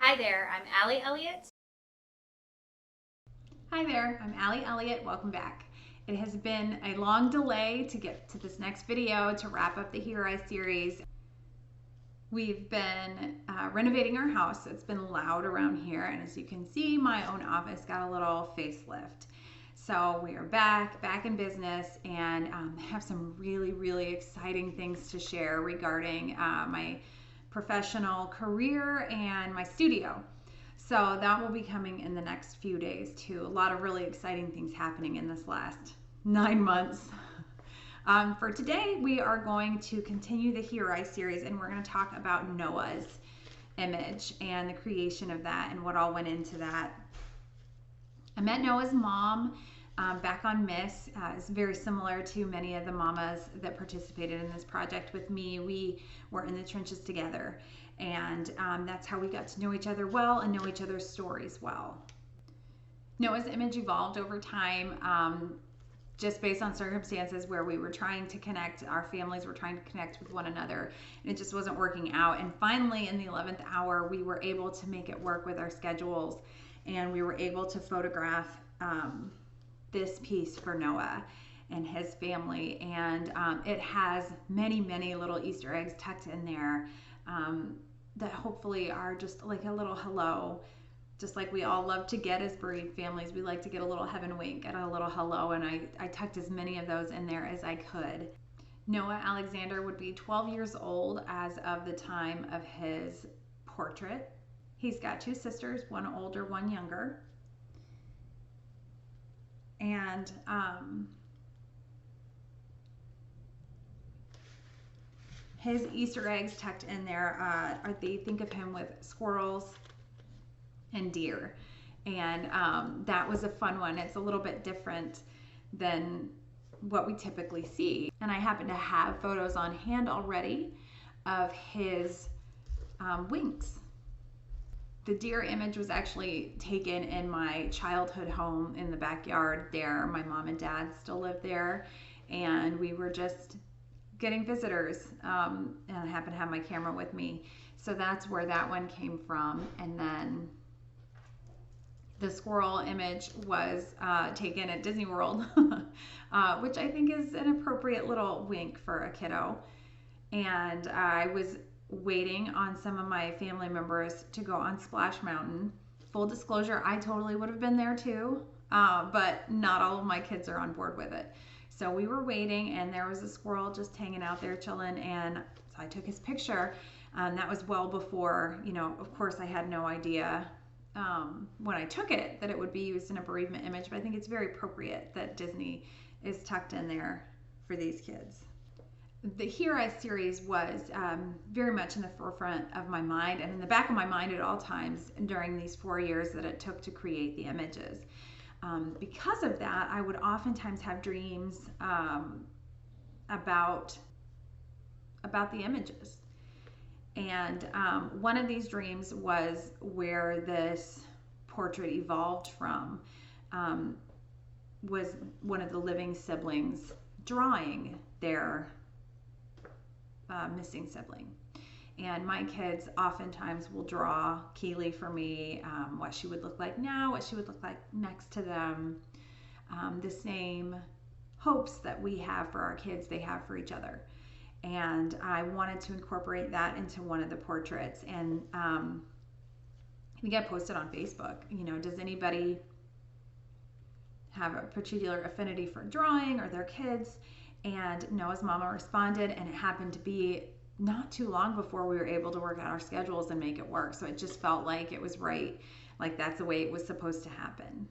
Hi there, I'm Aly Elliott. Hi there, I'm Aly Elliott. Welcome back. It has been a long delay to get to this next video to wrap up the Hiraeth series. We've been renovating our house. It's been loud around here, and as you can see, my own office got a little facelift. So we are back in business, and have some really exciting things to share regarding my professional career and my studio. So that will be coming in the next few days too. A lot of really exciting things happening in this last 9 months. For today, we are going to continue the Hiraeth series, and we're going to talk about Noah's image and the creation of that and what all went into that. I met Noah's mom back on Miss. It's very similar to many of the mamas that participated in this project with me. We were in the trenches together, and that's how we got to know each other well and know each other's stories well. Noah's image evolved over time, just based on circumstances where we were trying to connect, our families were trying to connect with one another, and it just wasn't working out. And finally, in the 11th hour, we were able to make it work with our schedules, and we were able to photograph this piece for Noah and his family. And it has many little Easter eggs tucked in there that hopefully are just like a little hello. Just like we all love to get as bereaved families, we like to get a little heaven wink and a little hello, and I tucked as many of those in there as I could. Noah Alexander would be 12 years old as of the time of his portrait. He's got two sisters, one older, one younger. And his Easter eggs tucked in there, they think of him with squirrels and deer, and that was a fun one. It's a little bit different than what we typically see, and I happen to have photos on hand already of his wings. The deer image was actually taken in my childhood home in the backyard there. My mom and dad still live there, and we were just getting visitors, and I happened to have my camera with me, so that's where that one came from. And then the squirrel image was taken at Disney World, which I think is an appropriate little wink for a kiddo. And I was waiting on some of my family members to go on Splash Mountain. Full disclosure, I totally would have been there too, but not all of my kids are on board with it. So we were waiting, and there was a squirrel just hanging out there chilling, and so I took his picture. That was well before, of course I had no idea when I took it that it would be used in a bereavement image, but I think it's very appropriate that Disney is tucked in there for these kids. The Hiraeth series was very much in the forefront of my mind and in the back of my mind at all times during these 4 years that it took to create the images. Because of that, I would oftentimes have dreams about the images. And one of these dreams was where this portrait evolved from, was one of the living siblings drawing their missing sibling. And my kids oftentimes will draw Keely for me, what she would look like now, what she would look like next to them, the same hopes that we have for our kids, they have for each other. And I wanted to incorporate that into one of the portraits, and we get posted on Facebook. Does anybody have a particular affinity for drawing or their kids? And Noah's mama responded, and it happened to be not too long before we were able to work out our schedules and make it work. So it just felt like it was right, like that's the way it was supposed to happen.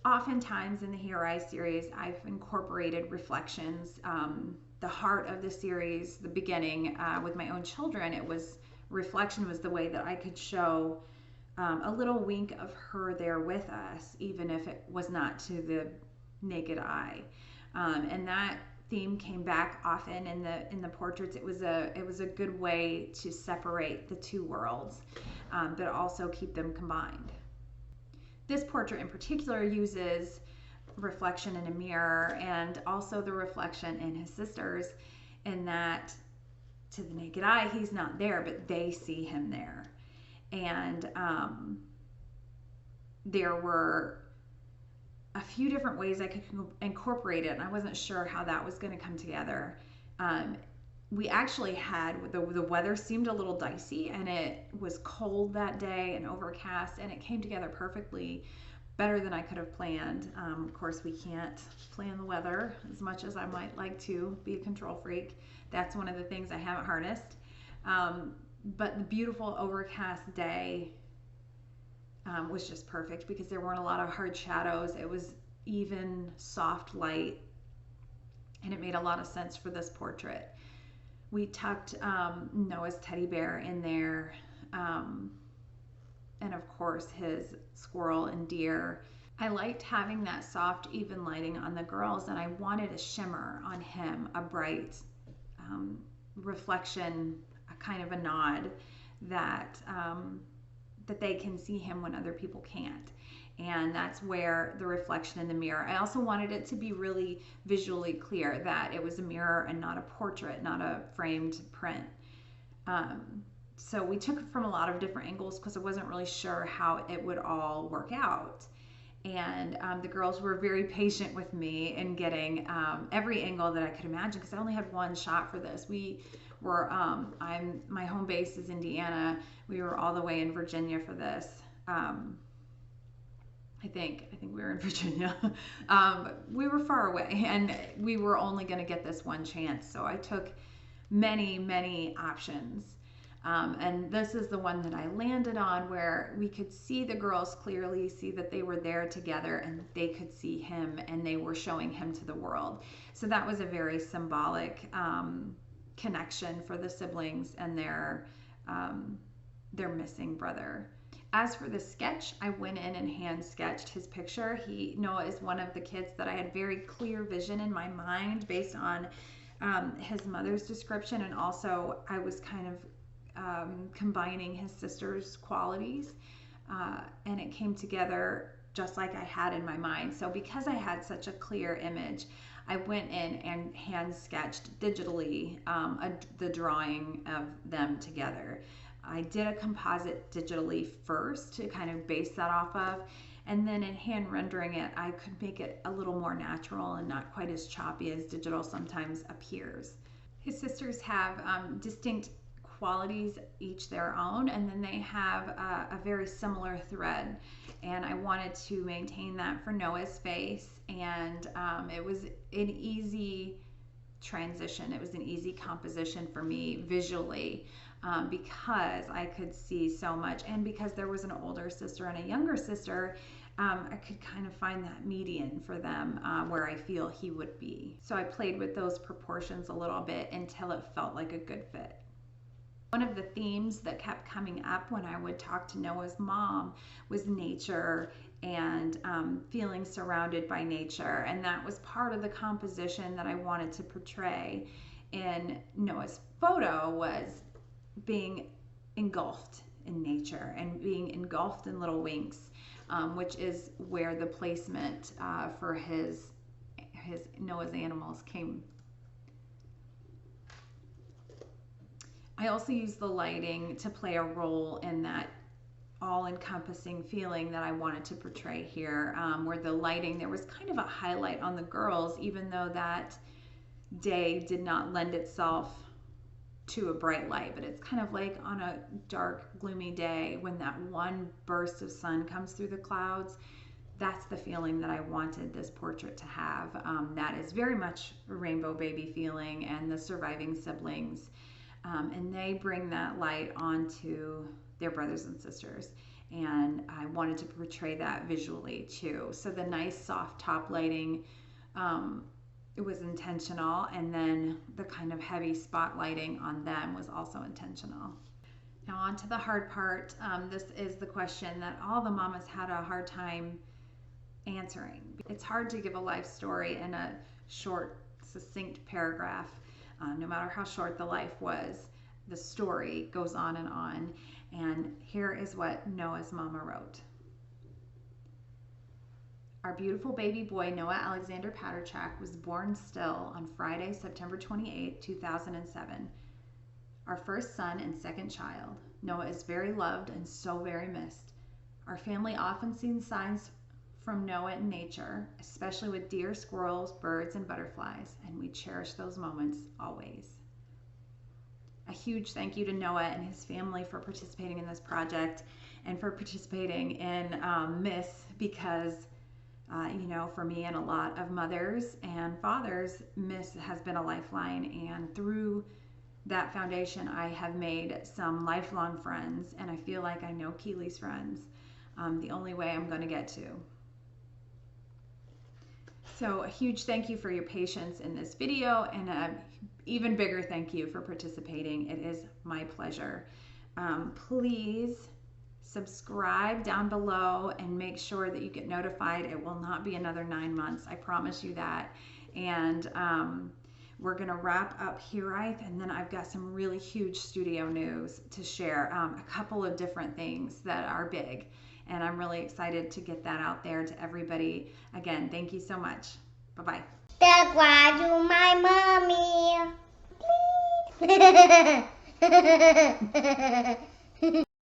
Oftentimes in the Hiraeth series, I've incorporated reflections. The heart of the series, the beginning, with my own children, it was reflection was the way that I could show a little wink of her there with us, even if it was not to the naked eye. And that theme came back often in the portraits. It was a good way to separate the two worlds, but also keep them combined. This portrait in particular uses reflection in a mirror, and also the reflection in his sisters, in that to the naked eye he's not there, but they see him there. And there were a few different ways I could incorporate it, and I wasn't sure how that was going to come together. We actually had, the weather seemed a little dicey, and it was cold that day and overcast, and it came together perfectly, better than I could have planned. Of course, we can't plan the weather as much as I might like to be a control freak. That's one of the things I haven't harnessed. But the beautiful overcast day was just perfect because there weren't a lot of hard shadows. It was even, soft light, and it made a lot of sense for this portrait. We tucked Noah's teddy bear in there, and of course his squirrel and deer. I liked having that soft, even lighting on the girls, and I wanted a shimmer on him, a bright reflection, a kind of a nod that that they can see him when other people can't. And that's where the reflection in the mirror. I also wanted it to be really visually clear that it was a mirror and not a portrait, not a framed print. So we took it from a lot of different angles because I wasn't really sure how it would all work out. And the girls were very patient with me in getting every angle that I could imagine, because I only had one shot for this. We were, my home base is Indiana. We were all the way in Virginia for this. I think we were in Virginia. We were far away, and we were only going to get this one chance. So I took many options. And this is the one that I landed on, where we could see the girls clearly, see that they were there together, and they could see him, and they were showing him to the world. So that was a very symbolic connection for the siblings and their missing brother. As for the sketch, I went in and hand sketched his picture. Noah is one of the kids that I had very clear vision in my mind based on his mother's description, and also I was kind of combining his sister's qualities, and it came together just like I had in my mind. So because I had such a clear image, I went in and hand sketched digitally the drawing of them together. I did a composite digitally first to kind of base that off of, and then in hand rendering it, I could make it a little more natural and not quite as choppy as digital sometimes appears. His sisters have distinct qualities, each their own, and then they have a very similar thread, and I wanted to maintain that for Noah's face, and it was an easy transition. It was an easy composition for me visually, because I could see so much, and because there was an older sister and a younger sister, I could kind of find that median for them, where I feel he would be. So I played with those proportions a little bit until it felt like a good fit. One of the themes that kept coming up when I would talk to Noah's mom was nature and feeling surrounded by nature, and that was part of the composition that I wanted to portray in Noah's photo, was being engulfed in nature and being engulfed in little winks, which is where the placement for his Noah's animals came. I also used the lighting to play a role in that all-encompassing feeling that I wanted to portray here, where the lighting, there was kind of a highlight on the girls, even though that day did not lend itself to a bright light, but it's kind of like on a dark, gloomy day when that one burst of sun comes through the clouds. That's the feeling that I wanted this portrait to have. That is very much a rainbow baby feeling, and the surviving siblings. And they bring that light onto their brothers and sisters. And I wanted to portray that visually too. So the nice soft top lighting, it was intentional. And then the kind of heavy spotlighting on them was also intentional. Now on to the hard part. This is the question that all the mamas had a hard time answering. It's hard to give a life story in a short, succinct paragraph. No matter how short the life was, the story goes on. And here is what Noah's mama wrote. Our beautiful baby boy, Noah Alexander Paterchak, was born still on Friday, September 28, 2007. our first son and second child. Noah is very loved and so very missed. Our family often sees signs from Noah in nature, especially with deer, squirrels, birds, and butterflies, and we cherish those moments always. A huge thank you to Noah and his family for participating in this project and for participating in Miss, because for me and a lot of mothers and fathers, Miss has been a lifeline, and through that foundation I have made some lifelong friends, and I feel like I know Keely's friends the only way I'm going to get to. So a huge thank you for your patience in this video, and an even bigger thank you for participating. It is my pleasure. Please subscribe down below and make sure that you get notified. It will not be another 9 months. I promise you that. And we're going to wrap up Hiraeth, and then I've got some really huge studio news to share. A couple of different things that are big, and I'm really excited to get that out there to everybody. Again, thank you so much. Bye-bye. That's why you my mommy. Please.